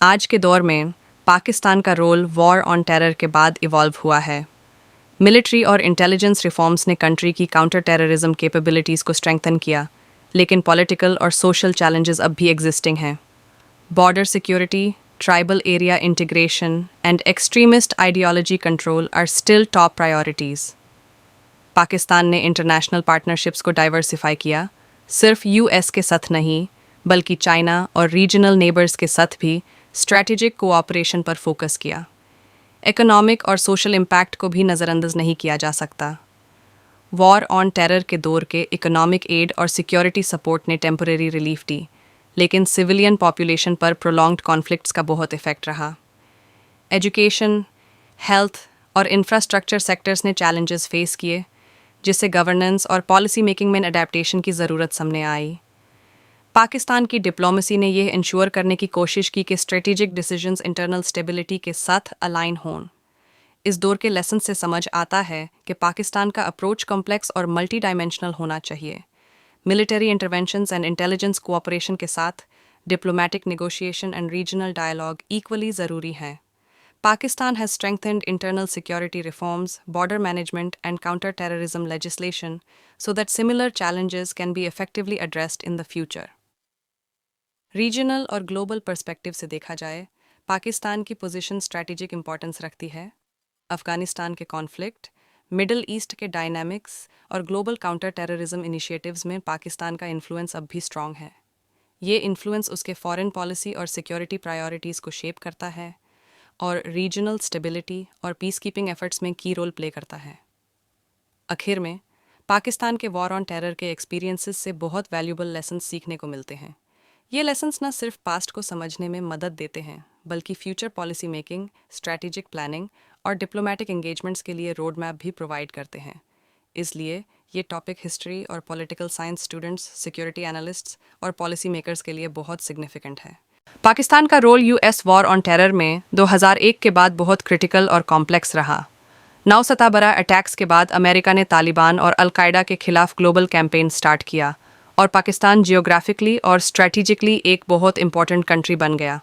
आज के दौर में पाकिस्तान का रोल वॉर ऑन टेरर के बाद इवॉल्व हुआ है। मिलिट्री और इंटेलिजेंस रिफॉर्म्स ने कंट्री की काउंटर टेररिज्म कैपेबिलिटीज़ को स्ट्रेंथन किया, लेकिन पॉलिटिकल और सोशल चैलेंजेस अब भी एग्जिस्टिंग हैं। Border security, tribal area integration and extremist ideology control are still top priorities. Pakistan ने इंटरनेशनल पार्टनरशिप्स को डाइवर्सिफाई किया, सिर्फ यूएस के साथ नहीं बल्कि चाइना और रीजनल नेबर्स के साथ भी स्ट्रैटेजिक कोऑपरेशन पर फोकस किया। इकोनॉमिक और सोशल इम्पैक्ट को भी नज़रअंदाज नहीं किया जा सकता। वॉर ऑन टेरर के दौर के इकोनॉमिक एड और सिक्योरिटी सपोर्ट ने टेम्परेरी रिलीफ दी, लेकिन सिविलियन पॉपुलेशन पर प्रोलॉन्ग्ड कॉन्फ्लिक्ट्स का बहुत इफेक्ट रहा। एजुकेशन, हेल्थ और इंफ्रास्ट्रक्चर सेक्टर्स ने चैलेंजेस फेस किए, जिससे गवर्नेंस और पॉलिसी मेकिंग में अडेप्टेशन की ज़रूरत सामने आई। पाकिस्तान की डिप्लोमेसी ने यह इंश्योर करने की कोशिश की कि स्ट्रेटेजिक डिसीजंस इंटरनल स्टेबिलिटी के साथ अलाइन हों। इस दौर के लेसन से समझ आता है कि पाकिस्तान का अप्रोच कॉम्प्लेक्स और मल्टी डायमेंशनल होना चाहिए। Military interventions and intelligence cooperation के साथ diplomatic negotiation and regional dialogue equally ज़रूरी हैं। Pakistan has strengthened internal security reforms, border management, and counter-terrorism legislation so that similar challenges can be effectively addressed in the future. Regional और global perspective से देखा जाए, पाकिस्तान की position strategic importance रखती है। अफगानिस्तान के कॉन्फ्लिक्ट, मिडल ईस्ट के dynamics और ग्लोबल काउंटर टेररिज्म इनिशिएटिव्स में पाकिस्तान का इन्फ्लुएंस अब भी स्ट्रॉन्ग है। ये इन्फ्लुएंस उसके फॉरेन पॉलिसी और सिक्योरिटी प्रायोरिटीज़ को शेप करता है और रीजनल स्टेबिलिटी और पीस कीपिंग एफर्ट्स में की रोल प्ले करता है। आखिर में पाकिस्तान के वॉर ऑन टेरर के एक्सपीरियंसेस से बहुत वैल्यूबल लेसन्स सीखने को मिलते हैं। ये लेसन्स न सिर्फ पास्ट को समझने में मदद देते हैं, बल्कि future policy making, strategic planning और डिप्लोमेटिक एंगेजमेंट्स के लिए रोड मैप भी प्रोवाइड करते हैं। इसलिए ये टॉपिक हिस्ट्री और political science students, security analysts और पॉलिसी मेकर्स के लिए बहुत सिग्निफिकेंट है। पाकिस्तान का role US war on terror में 2001 के बाद बहुत क्रिटिकल और कॉम्प्लेक्स रहा। 9 सितंबर अटैक्स के बाद अमेरिका ने तालिबान और अलकायदा के खिलाफ ग्लोबल कैंपेन स्टार्ट किया और पाकिस्तान जियोग्राफिकली और स्ट्रेटेजिकली एक बहुत इंपॉर्टेंट कंट्री बन गया।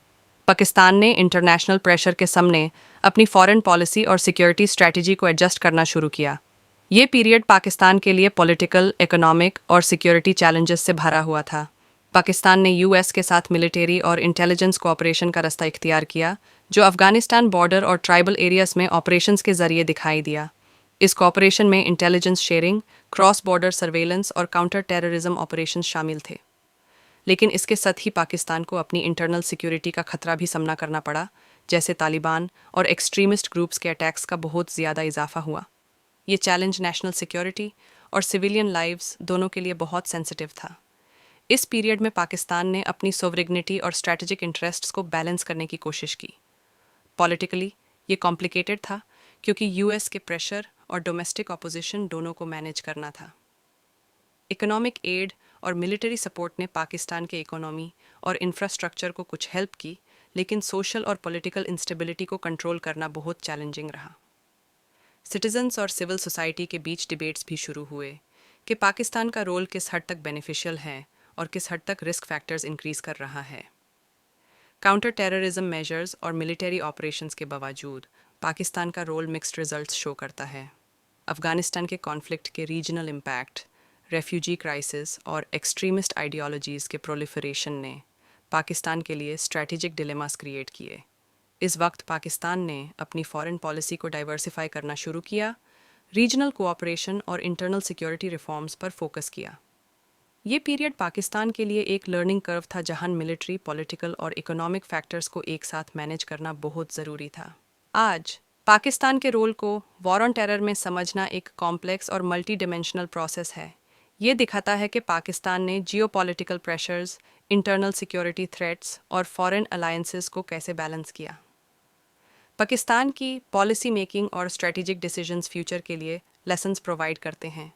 पाकिस्तान ने इंटरनेशनल प्रेशर के सामने अपनी फॉरेन पॉलिसी और सिक्योरिटी स्ट्रेटजी को एडजस्ट करना शुरू किया। ये पीरियड पाकिस्तान के लिए पॉलिटिकल, इकोनॉमिक और सिक्योरिटी चैलेंजेस से भरा हुआ था। पाकिस्तान ने यूएस के साथ मिलिट्री और इंटेलिजेंस कोऑपरेशन का रास्ता इख्तियार किया, जो अफगानिस्तान बॉर्डर और ट्राइबल एरियाज में ऑपरेशंस के जरिए दिखाई दिया। इस कोऑपरेशन में intelligence sharing, cross border surveillance और काउंटर टेररिज्म ऑपरेशंस शामिल थे। लेकिन इसके साथ ही पाकिस्तान को अपनी इंटरनल सिक्योरिटी का खतरा भी सामना करना पड़ा, जैसे तालिबान और एक्सट्रीमिस्ट ग्रुप्स के अटैक्स का बहुत ज़्यादा इजाफा हुआ। ये चैलेंज नेशनल सिक्योरिटी और सिविलियन लाइव्स दोनों के लिए बहुत सेंसिटिव था। इस पीरियड में पाकिस्तान ने अपनी सोवरेनिटी और स्ट्रैटेजिक इंटरेस्ट्स को बैलेंस करने की कोशिश की। पॉलिटिकली ये कॉम्प्लिकेटेड था, क्योंकि यूएस के प्रेशर और डोमेस्टिक ऑपोजिशन दोनों को मैनेज करना था। इकोनॉमिक एड और मिलिट्री सपोर्ट ने पाकिस्तान के इकोनॉमी और इंफ्रास्ट्रक्चर को कुछ हेल्प की, लेकिन सोशल और पॉलिटिकल इंस्टेबिलिटी को कंट्रोल करना बहुत चैलेंजिंग रहा। सिटीजन्स और सिविल सोसाइटी के बीच डिबेट्स भी शुरू हुए कि पाकिस्तान का रोल किस हद तक बेनिफिशियल है और किस हद तक रिस्क फैक्टर्स इंक्रीज कर रहा है। काउंटर टेररिज्म मेजर्स और मिलिट्री ऑपरेशंस के बावजूद पाकिस्तान का रोल मिक्स्ड रिजल्ट्स शो करता है। अफगानिस्तान के कॉन्फ्लिक्ट के रीजनल इम्पैक्ट, रेफ्यूजी क्राइसिस और एक्सट्रीमिस्ट आइडियोलॉजीज़ के प्रोलिफरेशन ने पाकिस्तान के लिए स्ट्रैटेजिक डिलेमास क्रिएट किए। इस वक्त पाकिस्तान ने अपनी फॉरेन पॉलिसी को डाइवर्सिफाई करना शुरू किया, रीजनल कोऑपरेशन और इंटरनल सिक्योरिटी रिफॉर्म्स पर फोकस किया। ये पीरियड पाकिस्तान के लिए एक लर्निंग कर्व था, जहां मिलिट्री, पॉलिटिकल और इकोनॉमिक फैक्टर्स को एक साथ मैनेज करना बहुत ज़रूरी था। आज पाकिस्तान के रोल को वॉर ऑन टेरर में समझना एक कॉम्प्लेक्स और मल्टी डिमेंशनल प्रोसेस है। ये दिखाता है कि पाकिस्तान ने geopolitical pressures, internal security threats और फॉरेन अलायंसेस को कैसे बैलेंस किया। पाकिस्तान की पॉलिसी मेकिंग और स्ट्रेटेजिक डिसीजंस फ्यूचर के लिए लेसन्स प्रोवाइड करते हैं,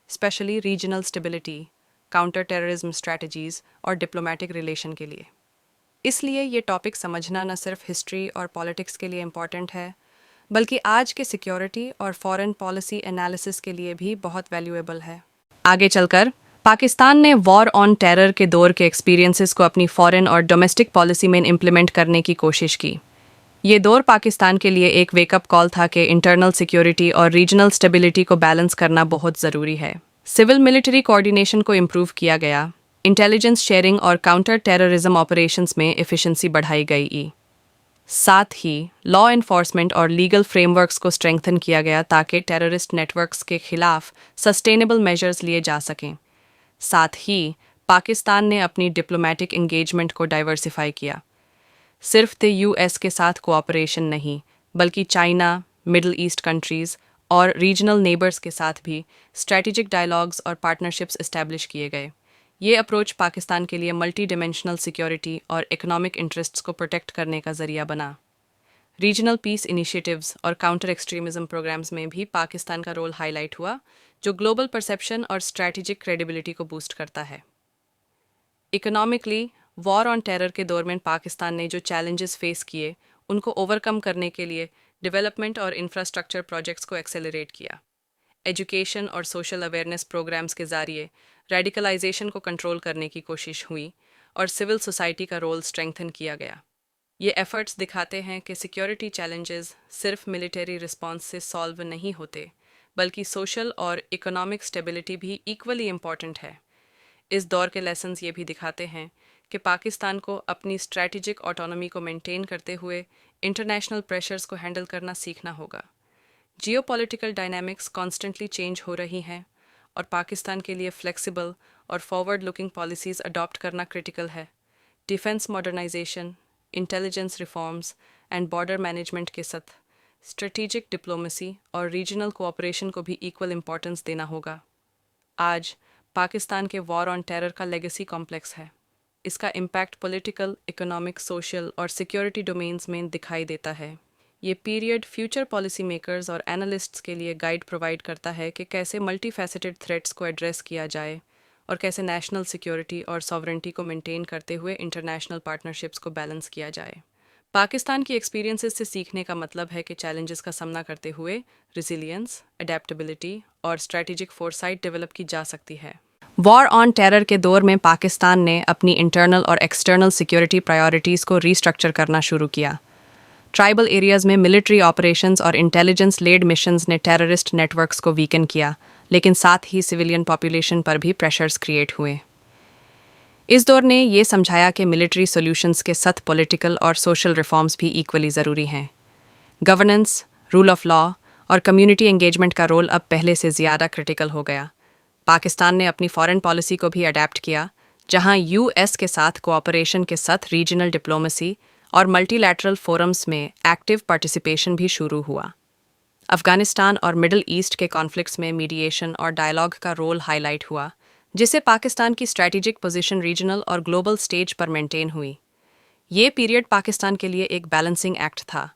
specially regional stability, counter terrorism strategies और डिप्लोमेटिक रिलेशन के लिए। इसलिए ये टॉपिक समझना न सिर्फ हिस्ट्री और पॉलिटिक्स के लिए इम्पॉर्टेंट है, बल्कि आज के सिक्योरिटी और फॉरेन पॉलिसी एनालिसिस के लिए भी बहुत वैल्यूएबल है। आगे चलकर पाकिस्तान ने वॉर ऑन टेरर के दौर के एक्सपीरियंसेस को अपनी फॉरेन और डोमेस्टिक पॉलिसी में इम्प्लीमेंट करने की कोशिश की। ये दौर पाकिस्तान के लिए एक वेकअप कॉल था कि इंटरनल सिक्योरिटी और रीजनल स्टेबिलिटी को बैलेंस करना बहुत ज़रूरी है। सिविल मिलिट्री कोऑर्डिनेशन को इम्प्रूव किया गया, इंटेलिजेंस शेयरिंग और काउंटर टेररिज्म ऑपरेशंस में एफिशिएंसी बढ़ाई गई। साथ ही लॉ एनफोर्समेंट और लीगल फ्रेमवर्क्स को स्ट्रेंथन किया गया ताकि टेररिस्ट नेटवर्क्स के खिलाफ सस्टेनेबल मेजर्स लिए जा सकें। साथ ही पाकिस्तान ने अपनी डिप्लोमेटिक एंगेजमेंट को डाइवर्सिफाई किया, सिर्फ द यूएस के साथ कोऑपरेशन नहीं बल्कि चाइना, मिडल ईस्ट कंट्रीज़ और रीजनल नेबर्स के साथ भी स्ट्रेटेजिक डायलॉग्स और पार्टनरशिप्स इस्टेब्लिश किए गए। ये अप्रोच पाकिस्तान के लिए मल्टी डिमेंशनल सिक्योरिटी और इकोनॉमिक इंटरेस्ट्स को प्रोटेक्ट करने का जरिया बना। रीजनल पीस इनिशिएटिव्स और काउंटर एक्सट्रीमिज्म प्रोग्राम्स में भी पाकिस्तान का रोल हाईलाइट हुआ, जो ग्लोबल परसेप्शन और स्ट्रैटेजिक क्रेडिबिलिटी को बूस्ट करता है। इकोनॉमिकली, वॉर ऑन टेरर के दौर में पाकिस्तान ने जो चैलेंजेस फेस किए, उनको ओवरकम करने के लिए डेवलपमेंट और इंफ्रास्ट्रक्चर प्रोजेक्ट्स को एक्सेलरेट किया। एजुकेशन और सोशल अवेयरनेस प्रोग्राम्स के ज़रिए रेडिकलाइजेशन को कंट्रोल करने की कोशिश हुई और सिविल सोसाइटी का रोल स्ट्रेंथन किया गया। ये एफर्ट्स दिखाते हैं कि सिक्योरिटी चैलेंजेस सिर्फ मिलिट्री रिस्पांस से सॉल्व नहीं होते, बल्कि सोशल और इकोनॉमिक स्टेबिलिटी भी इक्वली इम्पॉर्टेंट है। इस दौर के लेसन्स ये भी दिखाते हैं कि पाकिस्तान को अपनी स्ट्रैटेजिक ऑटोनॉमी को मेंटेन करते हुए इंटरनेशनल प्रेशर्स को हैंडल करना सीखना होगा। जियोपॉलिटिकल डायनामिक्स कॉन्स्टेंटली चेंज हो रही हैं और पाकिस्तान के लिए फ्लेक्सिबल और फॉरवर्ड लुकिंग पॉलिसीज़ अडॉप्ट करना क्रिटिकल है। Defence modernisation, intelligence reforms and border management के साथ स्ट्रेटेजिक डिप्लोमेसी और रीजनल कोऑपरेशन को भी इक्वल इम्पोर्टेंस देना होगा। आज पाकिस्तान के वॉर ऑन टेरर का लेगेसी कॉम्प्लेक्स है। इसका इम्पैक्ट पॉलिटिकल, इकोनॉमिक, सोशल और सिक्योरिटी डोमेन्स में दिखाई देता है। ये पीरियड फ्यूचर पॉलिसी मेकर्स और एनालिस्ट्स के लिए गाइड प्रोवाइड करता है कि कैसे मल्टी फैसेटेड थ्रेट्स को एड्रेस किया जाए और कैसे नेशनल सिक्योरिटी और सॉवरेंटी को मेंटेन करते हुए इंटरनेशनल पार्टनरशिप्स को बैलेंस किया जाए। पाकिस्तान की एक्सपीरियंसेस से सीखने का मतलब है कि चैलेंजेस का सामना करते हुए रिजिलियंस, अडेप्टेबिलिटी और स्ट्रैटेजिक फोरसाइट डेवलप की जा सकती है। वॉर ऑन टेरर के दौर में पाकिस्तान ने अपनी इंटरनल और एक्सटर्नल सिक्योरिटी प्रायोरिटीज़ को रीस्ट्रक्चर करना शुरू किया। ट्राइबल एरियाज़ में मिलिट्री ऑपरेशंस और इंटेलिजेंस लेड मिशंस ने टेररिस्ट नेटवर्क्स को वीकन किया, लेकिन साथ ही सिविलियन पॉपुलेशन पर भी प्रेशर्स क्रिएट हुए। इस दौर ने ये समझाया कि मिलिट्री सॉल्यूशंस के साथ पॉलिटिकल और सोशल रिफॉर्म्स भी इक्वली ज़रूरी हैं। गवर्नेंस, रूल ऑफ लॉ और कम्युनिटी एंगेजमेंट का रोल अब पहले से ज़्यादा क्रिटिकल हो गया। पाकिस्तान ने अपनी फॉरेन पॉलिसी को भी अडेप्ट किया, जहां यूएस के साथ कोऑपरेशन के साथ रीजनल डिप्लोमेसी और मल्टीलैटरल फोरम्स में एक्टिव पार्टिसिपेशन भी शुरू हुआ। अफ़गानिस्तान और मिडल ईस्ट के कॉन्फ्लिक्ट्स में मीडिएशन और डायलॉग का रोल हाईलाइट हुआ, जिससे पाकिस्तान की स्ट्रैटेजिक पोजीशन रीजनल और ग्लोबल स्टेज पर मेंटेन हुई। ये पीरियड पाकिस्तान के लिए एक बैलेंसिंग एक्ट था,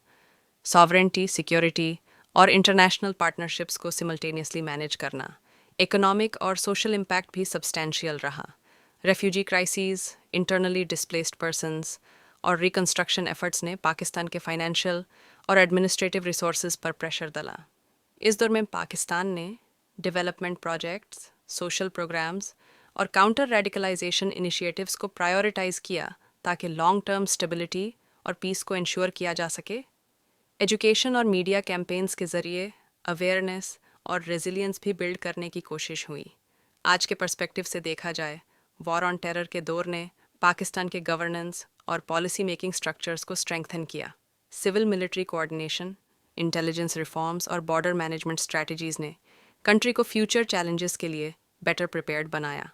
सॉवरेंटी, सिक्योरिटी और इंटरनेशनल पार्टनरशिप्स को सिमल्टेनियसली मैनेज करना। इकोनॉमिक और सोशल इम्पैक्ट भी सब्सटेंशियल रहा। Refugee crisis, internally displaced persons और रिकंस्ट्रक्शन एफर्ट्स ने पाकिस्तान के फाइनेंशियल और एडमिनिस्ट्रेटिव रिसोर्सेज पर प्रेशर डाला। इस दौर में पाकिस्तान ने डेवलपमेंट प्रोजेक्ट्स, सोशल प्रोग्राम्स और काउंटर रेडिकलाइजेशन इनिशिएटिव्स को प्रायोरिटाइज किया ताकि लॉन्ग टर्म स्टेबिलिटी और पीस को इंश्योर किया जा सके। एजुकेशन और मीडिया कैंपेन्स के ज़रिए अवेयरनेस और रेजिलियंस भी बिल्ड करने की कोशिश हुई। आज के पर्सपेक्टिव से देखा जाए, वॉर ऑन टेरर के दौर ने पाकिस्तान के गवर्नेंस और पॉलिसी मेकिंग स्ट्रक्चर्स को स्ट्रेंथन किया। Civil military coordination, intelligence reforms और बॉर्डर मैनेजमेंट स्ट्रैटेजीज़ ने कंट्री को फ्यूचर चैलेंजेस के लिए बेटर प्रिपेयर्ड बनाया।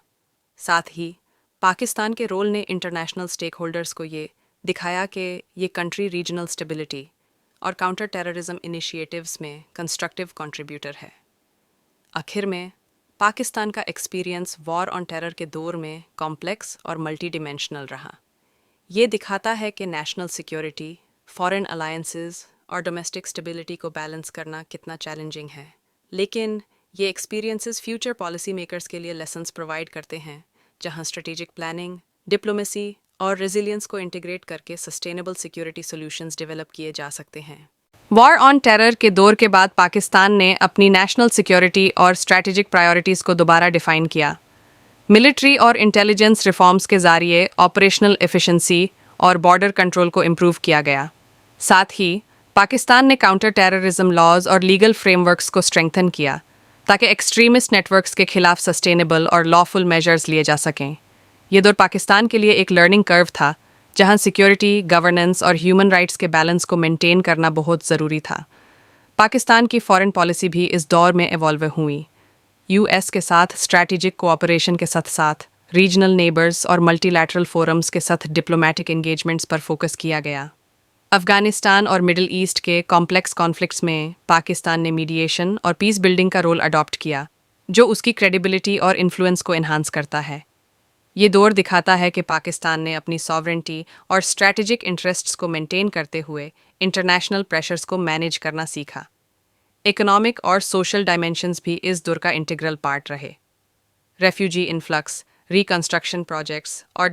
साथ ही पाकिस्तान के रोल ने इंटरनेशनल स्टेक होल्डर्स को ये दिखाया कि ये कंट्री रीजनल स्टेबिलिटी और काउंटर टेररिज्म इनिशिएटिव्स में कंस्ट्रक्टिव कंट्रीब्यूटर है। आखिर में पाकिस्तान का एक्सपीरियंस वॉर ऑन टेरर के दौर में कॉम्प्लेक्स और मल्टी डिमेंशनल रहा। ये दिखाता है कि नेशनल सिक्योरिटी, फॉरेन अलायंसेस और डोमेस्टिक स्टेबिलिटी को बैलेंस करना कितना चैलेंजिंग है। लेकिन ये एक्सपीरियंसेस फ्यूचर पॉलिसी मेकर्स के लिए लेसन्स प्रोवाइड करते हैं, जहां स्ट्रेटेजिक प्लानिंग, डिप्लोमेसी और रेजिलियंस को इंटीग्रेट करके सस्टेनेबल सिक्योरिटी सॉल्यूशंस डेवलप किए जा सकते हैं। वॉर ऑन टेरर के दौर के बाद पाकिस्तान ने अपनी नेशनल सिक्योरिटी और स्ट्रैटेजिक प्रायोरिटीज़ को दोबारा डिफाइन किया। ملٹری اور انٹیلیجنس ریفارمز کے ذریعے آپریشنل ایفیشنسی اور بارڈر کنٹرول کو امپروو کیا گیا. ساتھ ہی پاکستان نے کاؤنٹر ٹیررزم لاز اور لیگل فریم ورکس کو اسٹرینگتھن کیا تاکہ ایکسٹریمسٹ نیٹ ورکس کے خلاف سسٹینیبل اور لافل میجرز لیے جا سکیں. یہ دور پاکستان کے لیے ایک لرننگ کرو تھا جہاں سیکیورٹی، گورننس اور ہیومن رائٹس کے بیلنس کو مینٹین کرنا بہت ضروری تھا. پاکستان کی فارن پالیسی بھی اس دور میں ایوالو ہوئی. یو ایس کے ساتھ اسٹریٹجک کوآپریشن کے ساتھ ساتھ ریجنل نیبرز اور ملٹی لیٹرل فورمز کے ساتھ ڈپلومیٹک انگیجمنٹس پر فوکس کیا گیا. افغانستان اور مڈل ایسٹ کے کمپلیکس کانفلکٹس میں پاکستان نے میڈیشن اور پیس بلڈنگ کا رول اڈاپٹ کیا جو اس کی کریڈیبلٹی اور انفلوئنس کو انہانس کرتا ہے. یہ دور دکھاتا ہے کہ پاکستان نے اپنی ساورنٹی اور اسٹریٹجک انٹرسٹس کو مینٹین کرتے ہوئے انٹرنیشنل پریشرز کو مینیج کرنا سیکھا. اکنامک اور سوشل ڈائمینشنز بھی اس دور کا انٹیگرل پارٹ رہے. ریفیوجی انفلکس، ریکنسٹرکشن پروجیکٹس اور